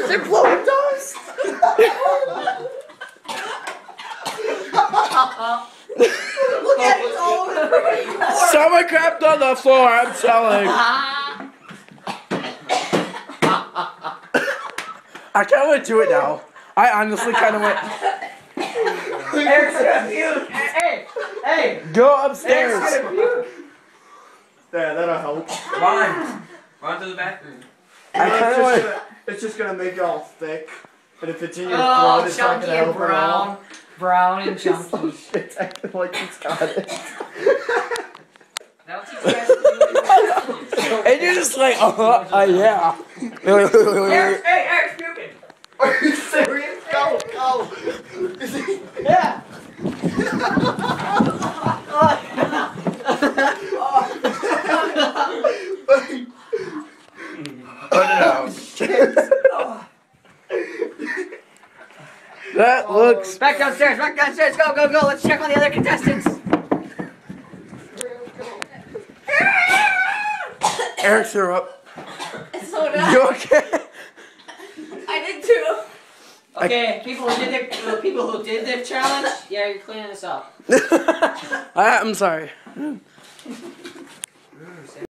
They're blowing dust. Look at it, it's all over the freaking floor. Someone crapped on the floor, I'm telling. I kind of want to do it now. I honestly kind of want. Eric's gonna puke. Hey. Go upstairs. Eric's gonna puke. There, that'll help. Run to the bathroom. I kind of want. It's just gonna make it all thick. And if it's in your Oh, throat, it's not chunky gonna and help at brown. all. Brown and chunky. It's acting like he's got it. Now teach you guys to do it. And you're just like, yeah. Eric's puking. Are you serious? Go. Yeah. That looks. Back downstairs. Go. Let's check on the other contestants. Eric threw up. So did I. You okay? I did too. Okay, people who did the challenge, yeah, you're cleaning this up. I'm sorry.